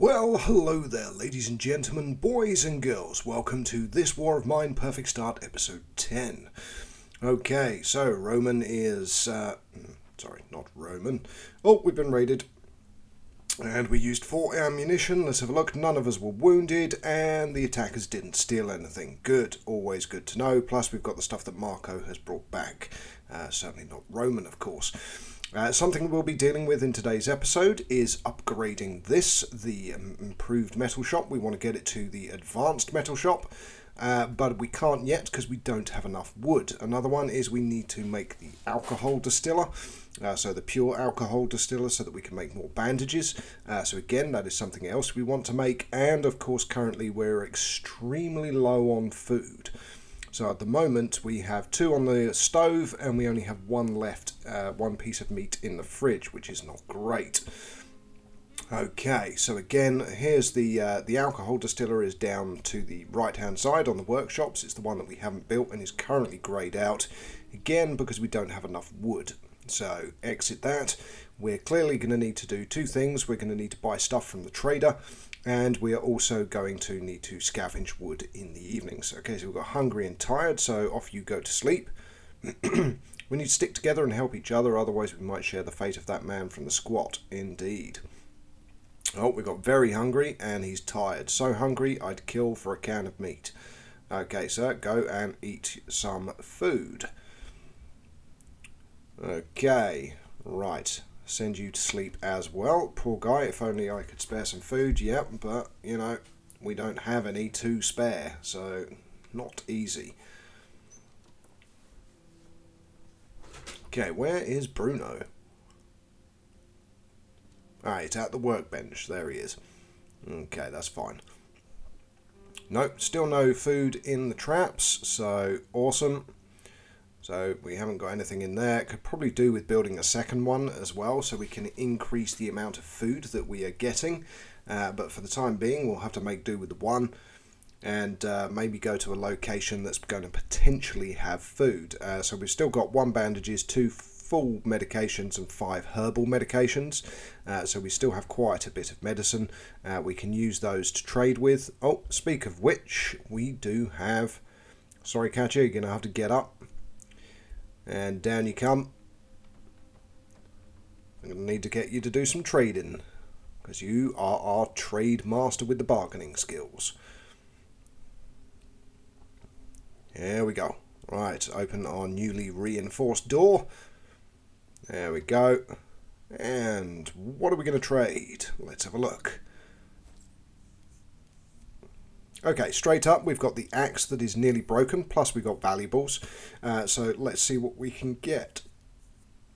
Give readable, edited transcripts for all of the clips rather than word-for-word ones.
Well, hello there, ladies and gentlemen, boys and girls. Welcome to This War of Mine Perfect Start, episode 10. Okay, so Roman is... sorry, not Roman. Oh, we've been raided. And we used 4 ammunition. Let's have a look. None of us were wounded, and the attackers didn't steal anything. Good, always good to know. Plus, we've got the stuff that Marco has brought back. Certainly not Roman, of course. Something we'll be dealing with in today's episode is upgrading this, the improved metal shop. We want to get it to the advanced metal shop, but we can't yet because we don't have enough wood. Another one is we need to make the alcohol distiller, so the pure alcohol distiller, so that we can make more bandages. So again, that is something else we want to make, and of course currently we're extremely low on food. So at the moment we have 2 on the stove and we only have 1 left, 1 piece of meat in the fridge, which is not great. Okay, so again, here's the alcohol distiller is down to the right hand side on the workshops. It's the one that we haven't built and is currently greyed out, again because we don't have enough wood. So exit that. We're clearly going to need to do 2 things. We're going to need to buy stuff from the trader, and we are also going to need to scavenge wood in the evenings. Okay, so we've got hungry and tired, so off you go to sleep. We need to stick together and help each other, otherwise we might share the fate of that man from the squat. Indeed. Oh, we got very hungry and he's tired. So hungry I'd kill for a can of meat. Okay, sir, go and eat some food. Okay, right. Send you to sleep as well. Poor guy, if only I could spare some food. Yep, but, you know, we don't have any to spare, so not easy. Okay, where is Bruno? Ah, he's at the workbench. There he is. Okay, that's fine. Nope, still no food in the traps, so awesome. So we haven't got anything in there. Could probably do with building a second one as well, so we can increase the amount of food that we are getting. But for the time being, we'll have to make do with the one, and maybe go to a location that's going to potentially have food. So we've still got 1 bandages, 2 full medications, and 5 herbal medications. So we still have quite a bit of medicine. We can use those to trade with. Oh, speak of which, we do have... Sorry, Katya, you're going to have to get up. And down you come. I'm going to need to get you to do some trading, because you are our trade master with the bargaining skills. There we go. Right, open our newly reinforced door. There we go. And what are we going to trade? Let's have a look. Okay, straight up, we've got the axe that is nearly broken, plus we've got valuables. So let's see what we can get.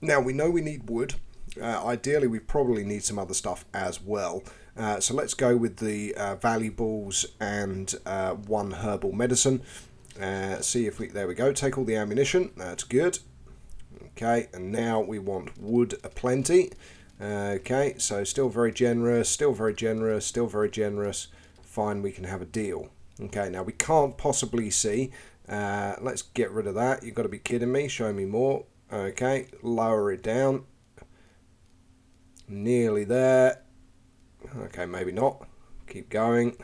Now, we know we need wood. Ideally, we probably need some other stuff as well. So let's go with the valuables and 1 herbal medicine. See if we... There we go. Take all the ammunition. That's good. Okay, and now we want wood aplenty. Okay, so still very generous, still very generous, still very generous. Fine, we can have a deal. Okay, now we can't possibly see. Let's get rid of that. You've got to be kidding me. Show me more. Okay, lower it down. Nearly there. Okay, maybe not. Keep going.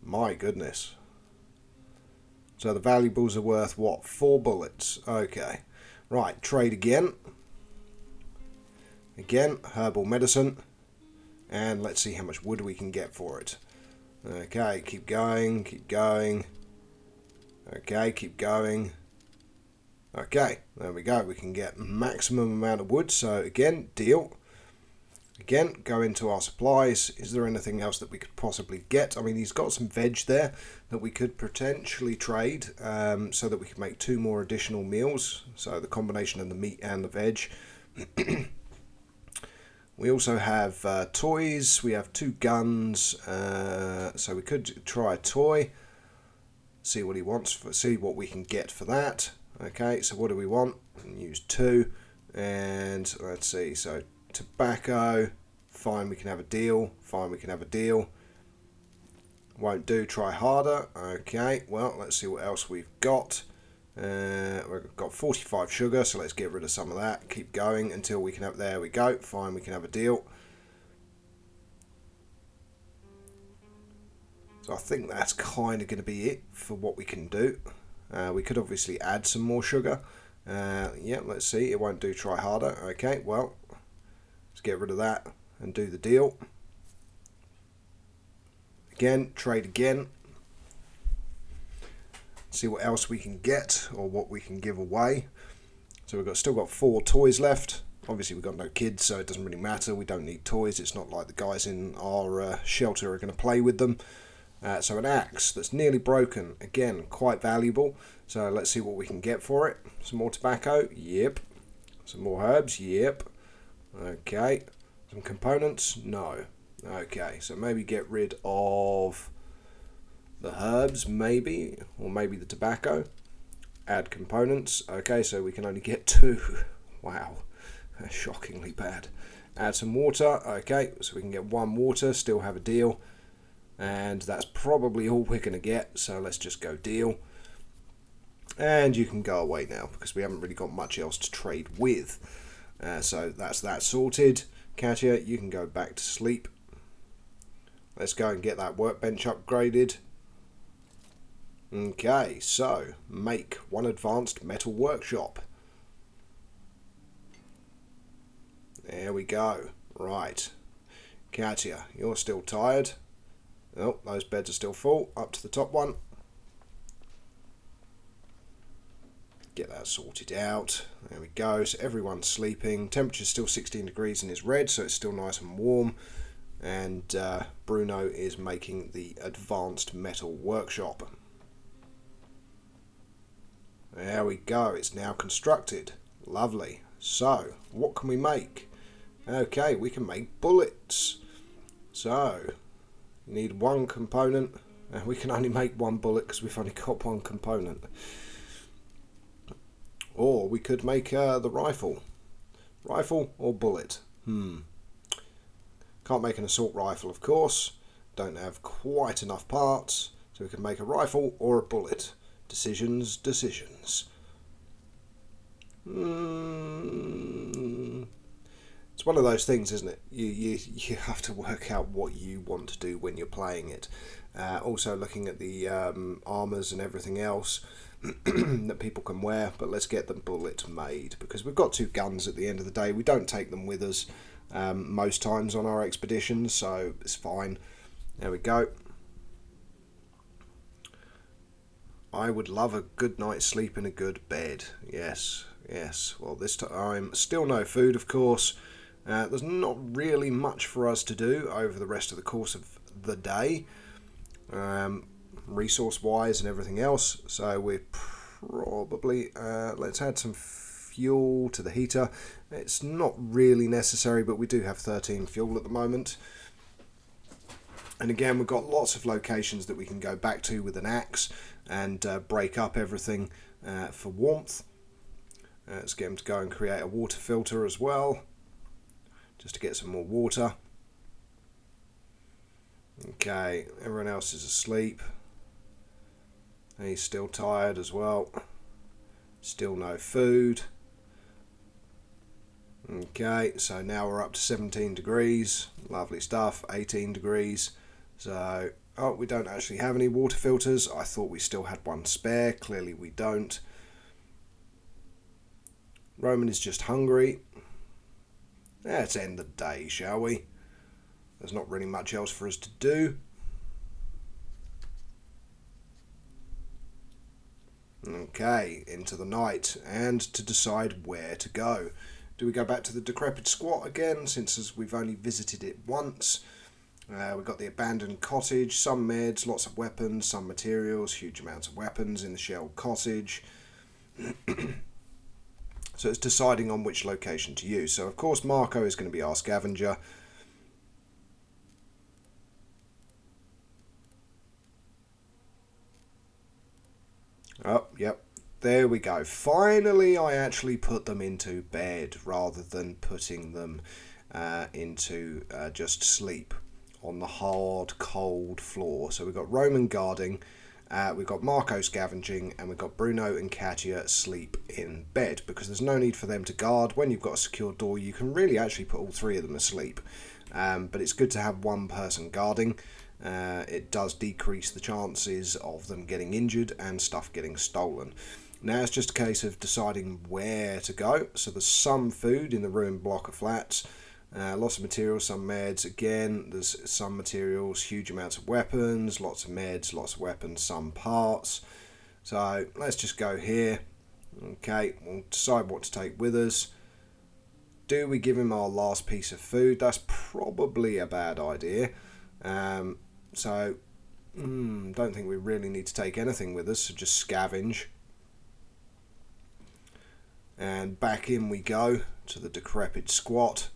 My goodness. So the valuables are worth what? 4 bullets. Okay. Right, trade again. Again, herbal medicine. And let's see how much wood we can get for it. Okay, keep going, keep going. Okay, keep going. Okay, there we go. We can get maximum amount of wood. So again, deal. Again, go into our supplies. Is there anything else that we could possibly get? I mean, he's got some veg there that we could potentially trade, so that we could make 2 more additional meals. So the combination of the meat and the veg. We also have toys. We have 2 guns, so we could try a toy. See what he wants. See what we can get for that. Okay, so what do we want? Use 2, and let's see. So tobacco. Fine, we can have a deal. Fine, we can have a deal. Won't do. Try harder. Okay. Well, let's see what else we've got. We've got 45 sugar, so let's get rid of some of that. Keep going until we can have... There we go. Fine, we can have a deal. So I think that's kind of going to be it for what we can do. We could obviously add some more sugar. Yeah, let's see. It won't do try harder. Okay, well, let's get rid of that and do the deal. Again, trade again. See what else we can get or what we can give away. So we've still got 4 toys left. Obviously we've got no kids, so it doesn't really matter. We don't need toys. It's not like the guys in our shelter are going to play with them. So an axe that's nearly broken. Again, quite valuable. So let's see what we can get for it. Some more tobacco. Yep. Some more herbs. Yep. Okay. Some components. No. Okay. So maybe get rid of the herbs, maybe. Or maybe the tobacco. Add components. Okay, so we can only get 2. Wow. That's shockingly bad. Add some water. Okay, so we can get 1 water. Still have a deal. And that's probably all we're going to get. So let's just go deal. And you can go away now because we haven't really got much else to trade with. So that's that sorted. Katya, you can go back to sleep. Let's go and get that workbench upgraded. Okay, so make 1 advanced metal workshop. There we go. Right. Katya, you're still tired. Oh, those beds are still full. Up to the top one. Get that sorted out. There we go. So everyone's sleeping. Temperature's still 16 degrees and is red, so it's still nice and warm. And Bruno is making the advanced metal workshop. There we go. It's now constructed. Lovely. So, what can we make? Okay, we can make bullets. So, you need 1 component. And we can only make 1 bullet because we've only got 1 component. Or we could make the rifle. Rifle or bullet? Can't make an assault rifle, of course. Don't have quite enough parts. So we can make a rifle or a bullet. Decisions, decisions. It's one of those things, isn't it? You have to work out what you want to do when you're playing it. Also looking at the armours and everything else that people can wear, but let's get them bullet made because we've got 2 guns at the end of the day. We don't take them with us most times on our expeditions, so it's fine. There we go. I would love a good night's sleep in a good bed. Yes, yes. Well, this time still no food, of course. There's not really much for us to do over the rest of the course of the day, resource-wise and everything else. So we're probably let's add some fuel to the heater. It's not really necessary, but we do have 13 fuel at the moment. And again, we've got lots of locations that we can go back to with an axe and break up everything for warmth. Let's get him to go and create a water filter as well, just to get some more water. Okay, everyone else is asleep. He's still tired as well. Still no food. Okay, so now we're up to 17 degrees. Lovely stuff. 18 degrees. So, oh, we don't actually have any water filters. I thought we still had 1 spare. Clearly we don't. Roman is just hungry. Let's end the day, shall we? There's not really much else for us to do. Okay, into the night, and to decide where to go. Do we go back to the decrepit squat again, since we've only visited it once? We've got the abandoned cottage, some meds, lots of weapons, some materials, huge amounts of weapons in the shell cottage. So it's deciding on which location to use. So of course Marco is going to be our scavenger. Oh, yep. There we go. Finally, I actually put them into bed rather than putting them into just sleep on the hard, cold floor. So we've got Roman guarding, we've got Marco scavenging, and we've got Bruno and Katya sleep in bed because there's no need for them to guard. When you've got a secure door, you can really actually put all 3 of them asleep. But it's good to have 1 person guarding. it does decrease the chances of them getting injured and stuff getting stolen. Now it's just a case of deciding where to go. So there's some food in the ruined block of flats, lots of materials, some meds. Again, there's some materials, huge amounts of weapons, lots of meds, lots of weapons, some parts. So let's just go here. Okay, we'll decide what to take with us. Do we give him our last piece of food? That's probably a bad idea. Don't think we really need to take anything with us, so just scavenge. And back in we go to the decrepit squat.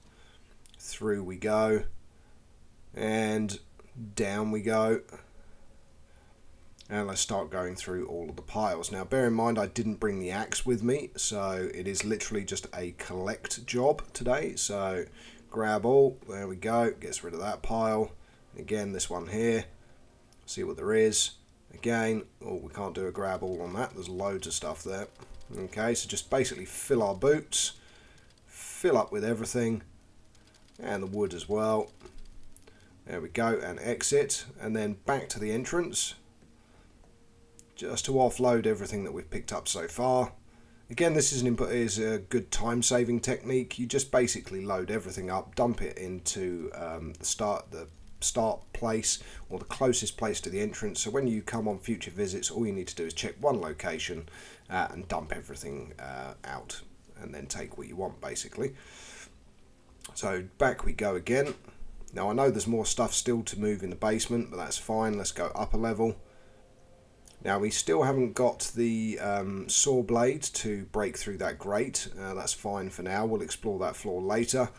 Through we go. And down we go. And let's start going through all of the piles. Now bear in mind I didn't bring the axe with me, so it is literally just a collect job today. So grab all, there we go, gets rid of that pile. Again, this one here, see what there is. Again, oh, we can't do a grab all on that, there's loads of stuff there. Okay, so just basically fill our boots, fill up with everything, and the wood as well. There we go, and exit, and then back to the entrance, just to offload everything that we've picked up so far. Again, this is a good time-saving technique. You just basically load everything up, dump it into the start place or the closest place to the entrance. So when you come on future visits, all you need to do is check one location and dump everything out, and then take what you want, basically. So back we go again. Now I know there's more stuff still to move in the basement, but that's fine. Let's go up a level. Now we still haven't got the saw blade to break through that grate. That's fine for now. We'll explore that floor later.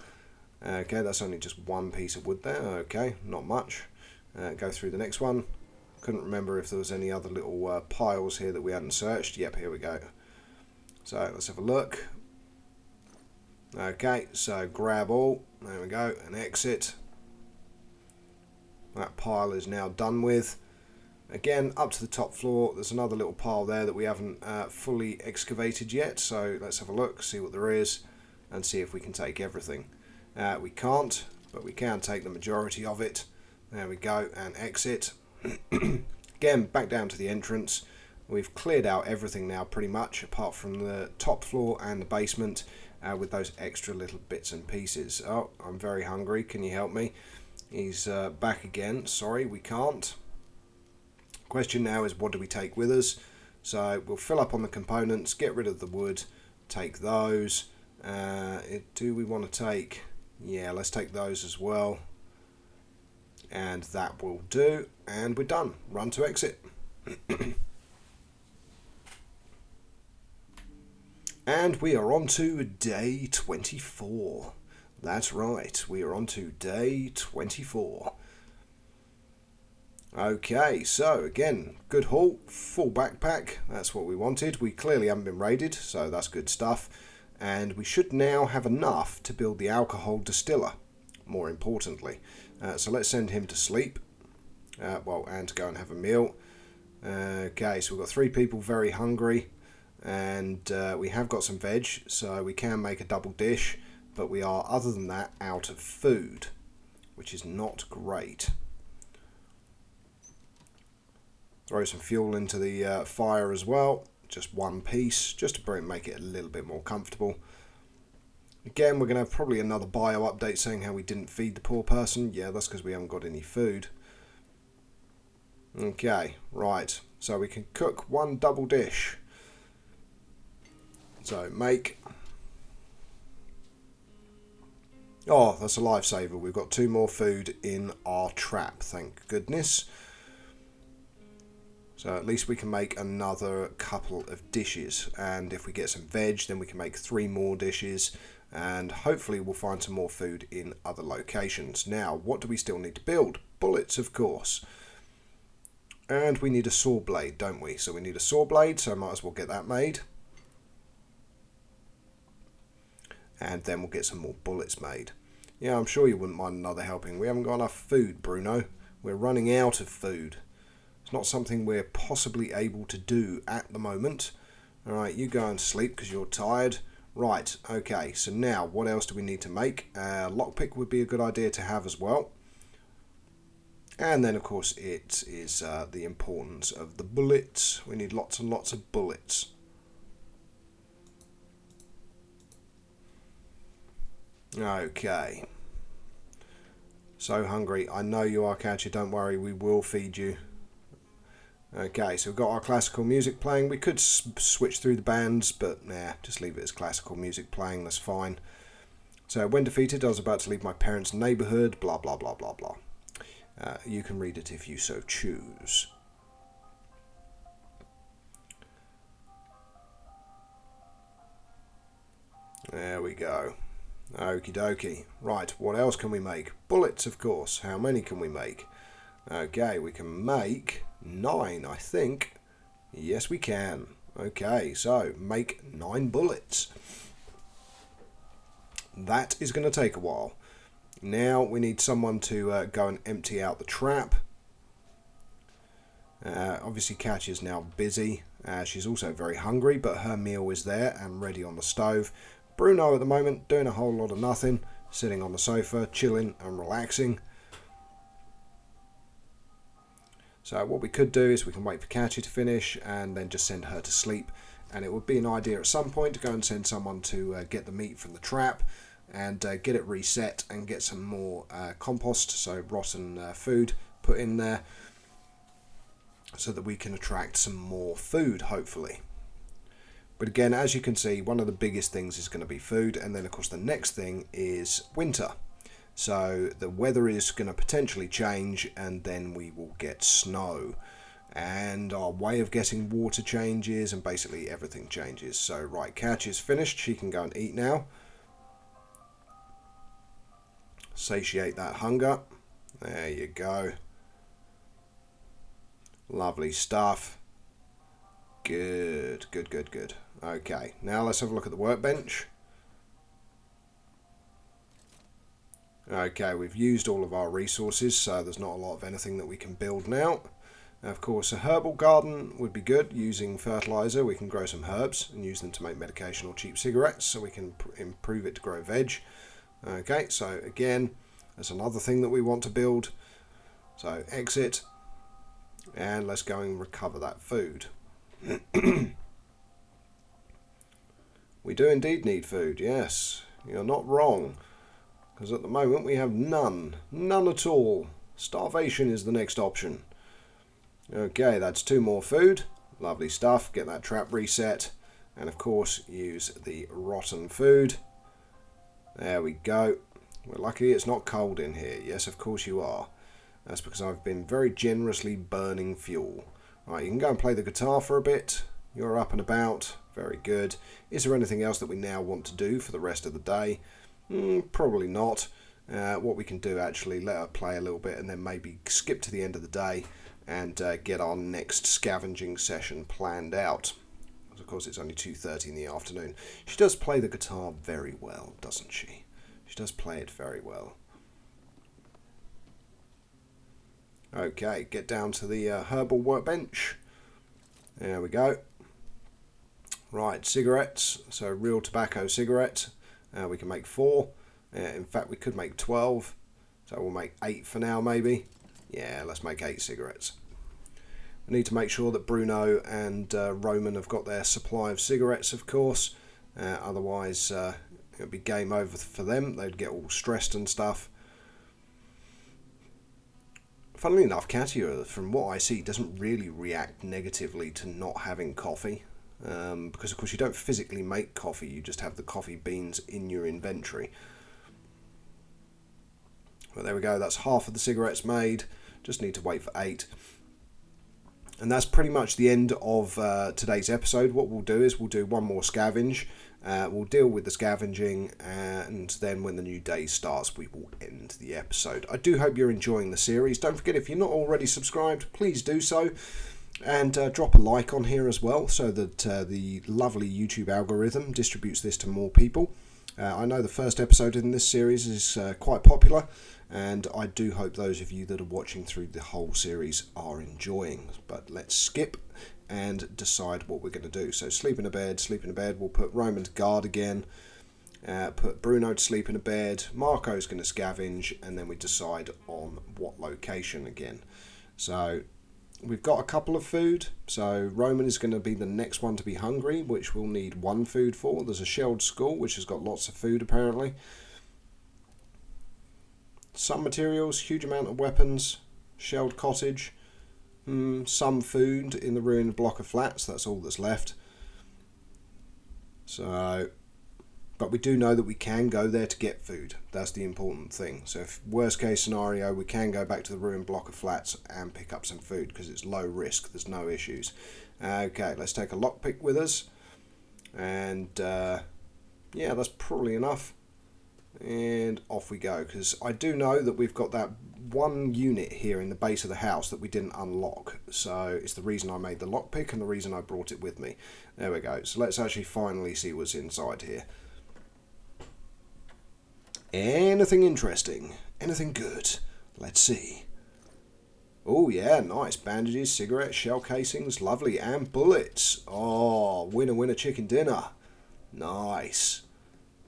Okay, that's only just one piece of wood there. Okay, not much. Go through the next one. Couldn't remember if there was any other little piles here that we hadn't searched. Yep, here we go. So let's have a look. Okay, so grab all. There we go, and exit. That pile is now done with. Again, up to the top floor, there's another little pile there that we haven't fully excavated yet. So let's have a look, see what there is, and see if we can take everything. We can't, but we can take the majority of it. There we go, and exit. Again, back down to the entrance. We've cleared out everything now pretty much, apart from the top floor and the basement, with those extra little bits and pieces. Oh, I'm very hungry, can you help me? He's back again. Sorry, we can't. Question now is, what do we take with us? So we'll fill up on the components, get rid of the wood, take those. Do we want to take... Yeah, let's take those as well. And that will do. And we're done. Run to exit. And we are on to day 24. That's right, we are on to day 24. Okay, so again, good haul, full backpack, that's what we wanted. We clearly haven't been raided, so that's good stuff. And we should now have enough to build the alcohol distiller, more importantly. So let's send him to sleep, and to go and have a meal. Okay, so we've got 3 people very hungry, and we have got some veg, so we can make a double dish, but we are, other than that, out of food, which is not great. Throw some fuel into the fire as well, just one piece, just to make it a little bit more comfortable. Again, we're going to have probably another bio update saying how we didn't feed the poor person. Yeah, that's because we haven't got any food. Okay, right, so we can cook one double dish. So make... Oh, that's a lifesaver. We've got 2 more food in our trap, thank goodness. So at least we can make another couple of dishes, and if we get some veg, then we can make 3 more dishes, and hopefully we'll find some more food in other locations. Now, what do we still need to build? Bullets, of course. And we need a saw blade, don't we? So we need a saw blade, so I might as well get that made. And then we'll get some more bullets made. Yeah, I'm sure you wouldn't mind another helping. We haven't got enough food, Bruno. We're running out of food. It's not something we're possibly able to do at the moment. Alright, you go and sleep because you're tired. Right, okay, so now what else do we need to make? Lockpick would be a good idea to have as well. And then, of course, it is the importance of the bullets. We need lots and lots of bullets. Okay. So hungry. I know you are, Catcher. Don't worry, we will feed you. Okay, so we've got our classical music playing. We could switch through the bands, but nah, just leave it as classical music playing. That's fine. So, when defeated, I was about to leave my parents' neighbourhood, blah, blah, blah, blah, blah. You can read it if you so choose. There we go. Okie dokie. Right, what else can we make? Bullets, of course. How many can we make? Okay, we can make 9, I think. Yes, we can. Okay, so make 9 bullets. That is going to take a while. Now we need someone to go and empty out the trap. Obviously, Catch is now busy. She's also very hungry, but her meal is there and ready on the stove. Bruno at the moment doing a whole lot of nothing, sitting on the sofa, chilling and relaxing. So what we could do is we can wait for Catchy to finish and then just send her to sleep. And it would be an idea at some point to go and send someone to get the meat from the trap and get it reset and get some more compost, so rotten food put in there, so that we can attract some more food, hopefully. But again, as you can see, one of the biggest things is going to be food, and then of course the next thing is winter. So the weather is going to potentially change, and then we will get snow. And our way of getting water changes, and basically everything changes. So right, Catch is finished. She can go and eat now. Satiate that hunger. There you go. Lovely stuff. Good, good, good, good. Okay, now let's have a look at the workbench. Okay, we've used all of our resources, so there's not a lot of anything that we can build now. Of course, a herbal garden would be good. Using fertilizer, we can grow some herbs and use them to make medication or cheap cigarettes, so we can improve it to grow veg. Okay, so again, that's another thing that we want to build. So exit, and let's go and recover that food. We do indeed need food, yes. You're not wrong. Because at the moment we have none. None at all. Starvation is the next option. Okay, that's 2 more food. Lovely stuff. Get that trap reset. And of course, use the rotten food. There we go. We're lucky it's not cold in here. Yes, of course you are. That's because I've been very generously burning fuel. Right, you can go and play the guitar for a bit. You're up and about. Very good. Is there anything else that we now want to do for the rest of the day? Probably not. What we can do, actually, let her play a little bit and then maybe skip to the end of the day and get our next scavenging session planned out. Of course, it's only 2:30 in the afternoon. She does play the guitar very well, doesn't she? She does play it very well. Okay, get down to the herbal workbench. There we go. Right, cigarettes. So real tobacco cigarettes. We can make 4. In fact, we could make 12. So we'll make 8 for now, maybe. Yeah, let's make 8 cigarettes. We need to make sure that Bruno and Roman have got their supply of cigarettes, of course. Otherwise, it would be game over for them. They'd get all stressed and stuff. Funnily enough, Katia, from what I see, doesn't really react negatively to not having coffee. Because, of course, you don't physically make coffee. You just have the coffee beans in your inventory. Well, there we go. That's half of the cigarettes made. Just need to wait for 8. And that's pretty much the end of today's episode. What we'll do is we'll do one more scavenge. We'll deal with the scavenging, and then when the new day starts, we will end the episode. I do hope you're enjoying the series. Don't forget, if you're not already subscribed, please do so. And drop a like on here as well, so that the lovely YouTube algorithm distributes this to more people. I know the first episode in this series is quite popular, and I do hope those of you that are watching through the whole series are enjoying. But let's skip and decide what we're going to do. So sleep in a bed. We'll put Roman to guard again, Put Bruno to sleep in a bed. Marco's going to scavenge, and then we decide on what location again. So we've got a couple of food. So Roman is going to be the next one to be hungry, which we'll need 1 food for. There's a shelled skull, which has got lots of food apparently. Some materials, huge amount of weapons, shelled cottage, some food in the ruined block of flats. That's all that's left. So, but we do know that we can go there to get food. That's the important thing. So if worst case scenario, we can go back to the ruined block of flats and pick up some food because it's low risk. There's no issues. Okay, let's take a lockpick with us. And yeah, that's probably enough. And off we go, because I do know that we've got that 1 unit here in the base of the house that we didn't unlock. So it's the reason I made the lockpick and the reason I brought it with me. There we go. So let's actually finally see what's inside here. Anything interesting? Anything good? Let's see. Oh yeah, nice. Bandages, cigarettes, shell casings, lovely, and bullets. Oh, winner winner chicken dinner. Nice.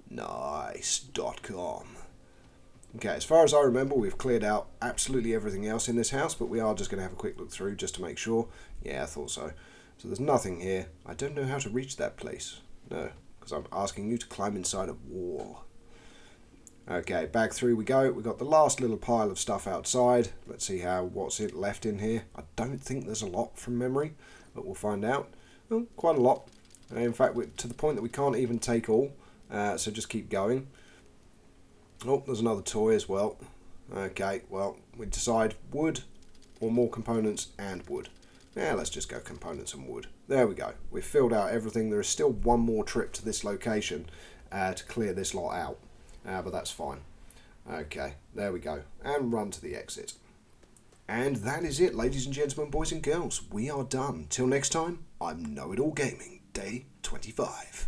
Nice.com. Okay, as far as I remember, we've cleared out absolutely everything else in this house, but we are just going to have a quick look through just to make sure. Yeah, I thought so. So there's nothing here. I don't know how to reach that place. No, because I'm asking you to climb inside a wall. Okay, back through we go. We've got the last little pile of stuff outside. Let's see what's it left in here. I don't think there's a lot from memory, but we'll find out. Well, quite a lot. In fact, we're to the point that we can't even take all. So just keep going. Oh, there's another toy as well. Okay, well, we decide wood or more components and wood. Yeah, let's just go components and wood. There we go. We've filled out everything. There is still 1 more trip to this location to clear this lot out. But that's fine. Okay, there we go. And run to the exit. And that is it, ladies and gentlemen, boys and girls. We are done. Till next time, I'm Know-It-All Gaming, day 25.